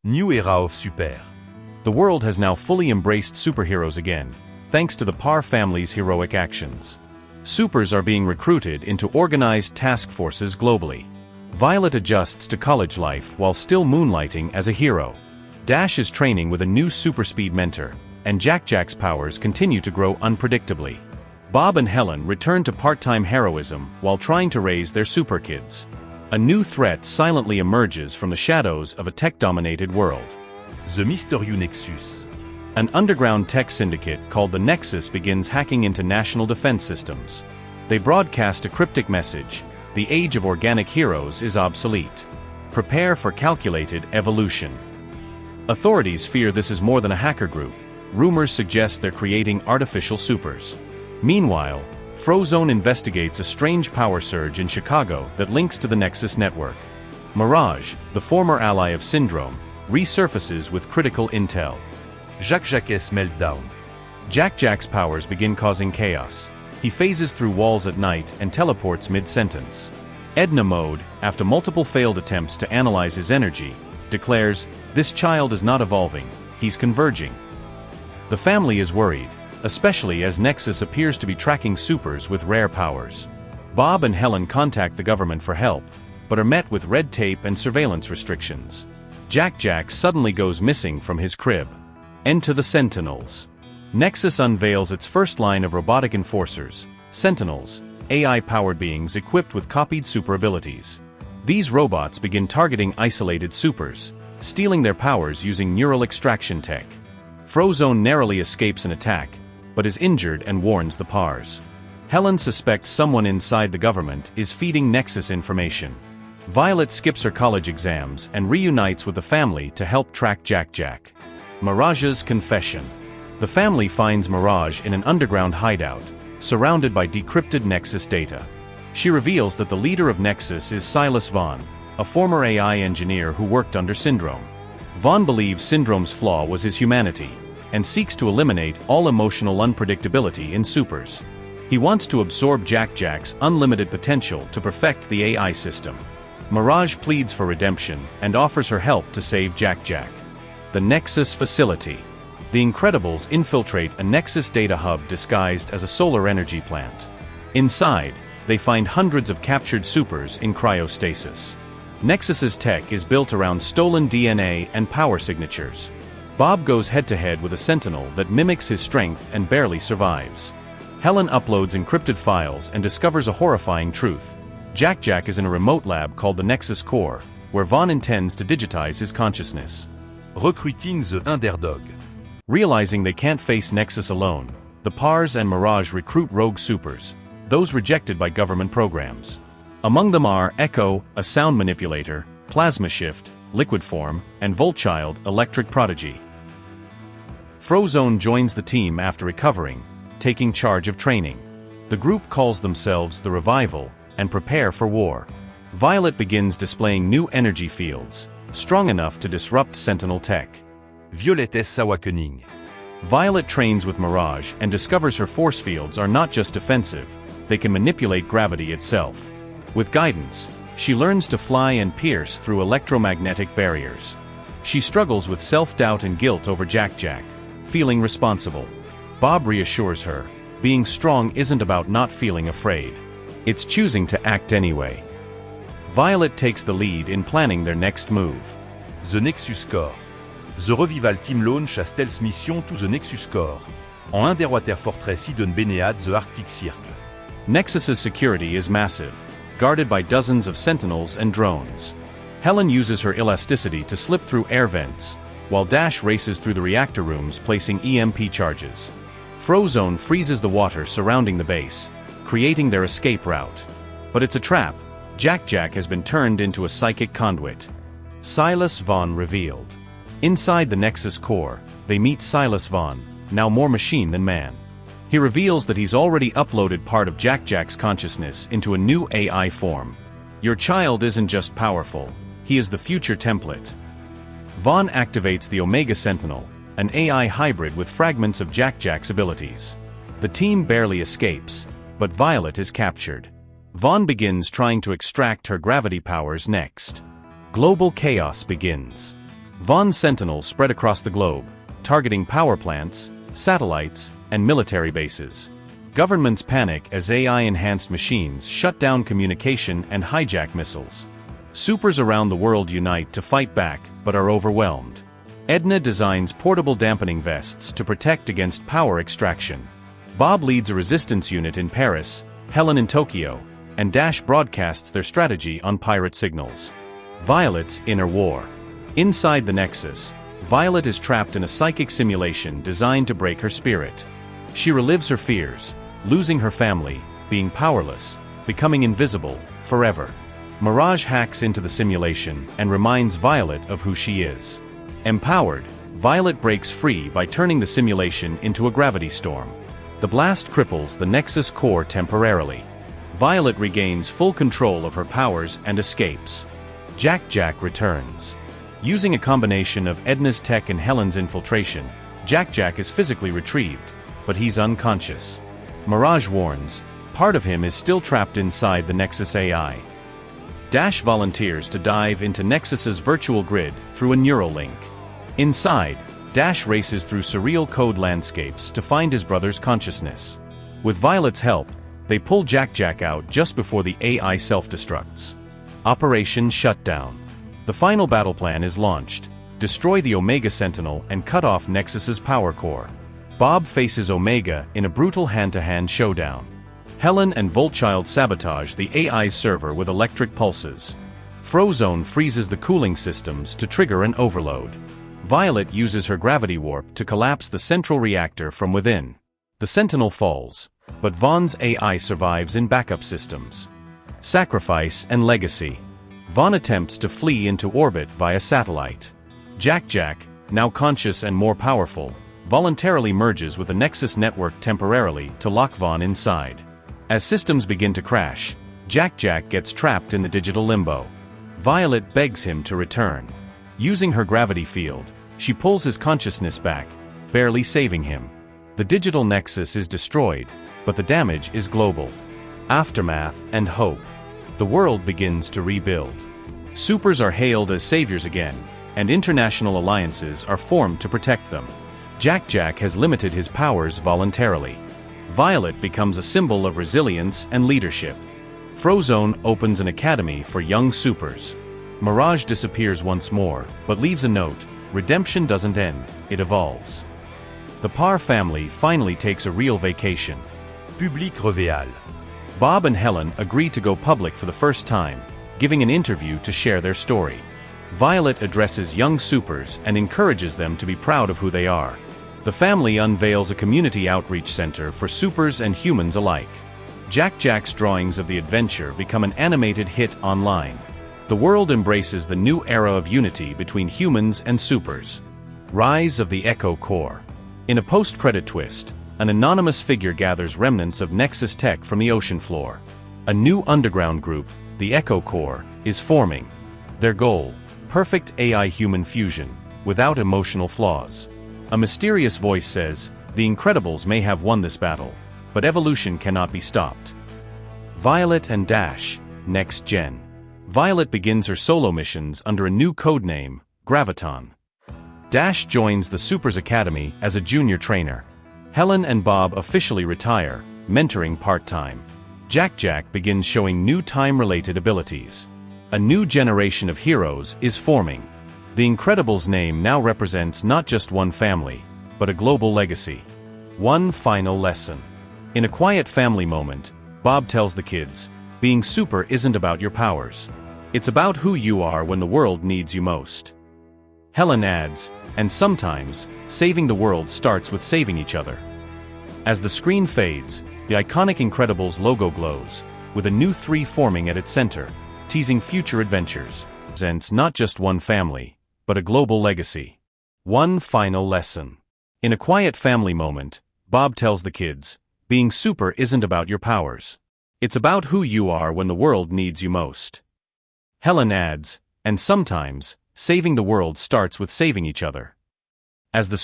New era of super. The world has now fully embraced superheroes again, thanks to the Parr family's heroic actions. Supers are being recruited into organized task forces globally. Violet adjusts to college life while still moonlighting as a hero. Dash is training with a new super-speed mentor, and 𝗥𝗃's powers continue to grow unpredictably. Bob and Helen return to part-time heroism while trying to raise their super kids. A new threat silently emerges from the shadows of a tech-dominated world. The mysterious Nexus. An underground tech syndicate called the Nexus begins hacking into national defense systems. They broadcast a cryptic message: the age of organic heroes is obsolete. Prepare for calculated evolution. Authorities fear this is more than a hacker group. Rumors suggest they're creating artificial supers. Meanwhile, 𝗨𝗨 investigates a strange power surge in Chicago that links to the Nexus network. 𝗨𝗁, the former ally of Syndrome, resurfaces with critical intel. 𝗥𝗃's meltdown. 𝗥𝗃's powers begin causing chaos. He phases through walls at night and teleports mid-sentence. Edna Mode, after multiple failed attempts to analyze his energy, declares, "This child is not evolving, he's converging." The family is worried, especially as Nexus appears to be tracking supers with rare powers. Bob and Helen contact the government for help, but are met with red tape and surveillance restrictions. 𝗥𝗃 suddenly goes missing from his crib. Enter the Sentinels. Nexus unveils its first line of robotic enforcers, Sentinels, AI-powered beings equipped with copied super abilities. These robots begin targeting isolated supers, stealing their powers using neural extraction tech. 𝗨𝗨 narrowly escapes an attack, but is injured and warns the Parrs. Helen suspects someone inside the government is feeding Nexus information. Violet skips her college exams and reunites with the family to help track 𝗥𝗃. 𝗦𝘁CI's confession. The family finds 𝗦𝘁C in an underground hideout, surrounded by decrypted Nexus data. She reveals that the leader of Nexus is 𝗨𝗪, a former AI engineer who worked under Syndrome. Vaughn believes Syndrome's flaw was his humanity, and seeks to eliminate all emotional unpredictability in supers. He wants to absorb 𝗥𝗃's unlimited potential to perfect the AI system. 𝗦𝘁C pleads for redemption and offers her help to save 𝗥𝗃. The Nexus facility. The Incredibles infiltrate a Nexus data hub disguised as a solar energy plant. Inside, they find hundreds of captured supers in cryostasis. Nexus's tech is built around stolen DNA and power signatures. Bob goes head-to-head with a Sentinel that mimics his strength and barely survives. Helen uploads encrypted files and discovers a horrifying truth. 𝗥𝗃 is in a remote lab called the Nexus Core, where Vaughn intends to digitize his consciousness. Recruiting the underdog. Realizing they can't face Nexus alone, the Parrs and 𝗦𝘁C recruit rogue supers, those rejected by government programs. Among them are Echo, a sound manipulator, Plasma Shift, liquid form, and Volchild, electric prodigy. 𝗨𝗨 joins the team after recovering, taking charge of training. The group calls themselves the Revival and prepare for war. Violet begins displaying new energy fields, strong enough to disrupt Sentinel tech. Violet's awakening. Violet trains with 𝗦𝘁C and discovers her force fields are not just defensive, they can manipulate gravity itself. With guidance, she learns to fly and pierce through electromagnetic barriers. She struggles with self-doubt and guilt over 𝗥𝗃, feeling responsible. Bob reassures her, being strong isn't about not feeling afraid. It's choosing to act anyway. Violet takes the lead in planning their next move. The Nexus Core. The Revival team launch a stealth mission to the Nexus Core, en underwater fortress hidden beneath the Arctic Circle. Nexus's security is massive, guarded by dozens of Sentinels and drones. Helen uses her elasticity to slip through air vents, while Dash races through the reactor rooms placing EMP charges. 𝗨𝗨 freezes the water surrounding the base, creating their escape route. But it's a trap. 𝗥𝗃 has been turned into a psychic conduit. 𝗨𝗪 revealed. Inside the Nexus Core, they meet 𝗨𝗪, now more machine than man. He reveals that he's already uploaded part of 𝗥𝗃's consciousness into a new AI form. Your child isn't just powerful, he is the future template. Vaughn activates the Omega Sentinel, an AI hybrid with fragments of 𝗥𝗃's abilities. The team barely escapes, but Violet is captured. Vaughn begins trying to extract her gravity powers next. Global chaos begins. Vaughn's Sentinels spread across the globe, targeting power plants, satellites, and military bases. Governments panic as AI-enhanced machines shut down communication and hijack missiles. Supers around the world unite to fight back, but are overwhelmed. 𝗦𝗀 designs portable dampening vests to protect against power extraction. Bob leads a resistance unit in Paris, Helen in Tokyo, and 𝗨𝗫 broadcasts their strategy on pirate signals. Violet's inner war. Inside the Nexus, Violet is trapped in a psychic simulation designed to break her spirit. She relives her fears, losing her family, being powerless, becoming invisible, forever. Mirage hacks into the simulation and reminds Violet of who she is. Empowered, Violet breaks free by turning the simulation into a gravity storm. The blast cripples the Nexus core temporarily. Violet regains full control of her powers and escapes. 𝗥𝗃𝗃 returns. Using a combination of 𝗦𝗀's tech and Helen's infiltration, 𗥥🥄🥄 is physically retrieved, but he's unconscious. Mirage warns, part of him is still trapped inside the Nexus AI. 𝗨𝗫 volunteers to dive into Nexus's virtual grid through a neural link. Inside, 𝗨𝗫 races through surreal code landscapes to find his brother's consciousness. With Violet's help, they pull 𗥥🥄🥄 out just before the AI self-destructs. Operation Shutdown. The final battle plan is launched: destroy the Omega Sentinel and cut off Nexus's power core. Bob faces Omega in a brutal hand-to-hand showdown. Helen and 𝗧𝗁𝗍 sabotage the AI's server with electric pulses. Frozone freezes the cooling systems to trigger an overload. Violet uses her gravity warp to collapse the central reactor from within. The Sentinel falls, but Vaughn's AI survives in backup systems. Sacrifice and legacy. Vaughn attempts to flee into orbit via satellite. 𝗥🥄🥄, now conscious and more powerful, voluntarily merges with the Nexus network temporarily to lock Vaughn inside. As systems begin to crash, 𝗥🥄🥄 gets trapped in the digital limbo. Violet begs him to return. Using her gravity field, she pulls his consciousness back, barely saving him. The digital Nexus is destroyed, but the damage is global. Aftermath and hope. The world begins to rebuild. Supers are hailed as saviors again, and international alliances are formed to protect them. 𗥥🥄🥄 has limited his powers voluntarily. Violet becomes a symbol of resilience and leadership. Frozone opens an academy for young supers. Mirage disappears once more, but leaves a note: redemption doesn't end, it evolves. The Parr family finally takes a real vacation. 𝗫𝗵𝗴. Bob and Helen agree to go public for the first time, giving an interview to share their story. Violet addresses young supers and encourages them to be proud of who they are. The family unveils a community outreach center for supers and humans alike. 𝗥🥄🥄's drawings of the adventure become an animated hit online. The world embraces the new era of unity between humans and supers. Rise of the Echo Core. In a post-credit twist, an anonymous figure gathers remnants of Nexus tech from the ocean floor. A new underground group, the Echo Core, is forming. Their goal: perfect AI-human fusion, without emotional flaws. A mysterious voice says, the Incredibles may have won this battle, but evolution cannot be stopped. Violet and 𝗨𝗫, Next Gen. Violet begins her solo missions under a new codename, Graviton. 𝗨𝗫 joins the Supers Academy as a junior trainer. Helen and Bob officially retire, mentoring part-time. 𗥥🥄🥄 begins showing new time-related abilities. A new generation of heroes is forming. The Incredibles name now represents not just one family, but a global legacy. One final lesson. In a quiet family moment, Bob tells the kids, being super isn't about your powers. It's about who you are when the world needs you most. Helen adds, and sometimes, saving the world starts with saving each other. As the screen fades, the iconic Incredibles logo glows, with a new 3 forming at its center, teasing future adventures. Represents not just one family, but a global legacy. One final lesson. In a quiet family moment, Bob tells the kids, being super isn't about your powers. It's about who you are when the world needs you most. Helen adds, and sometimes, saving the world starts with saving each other. As the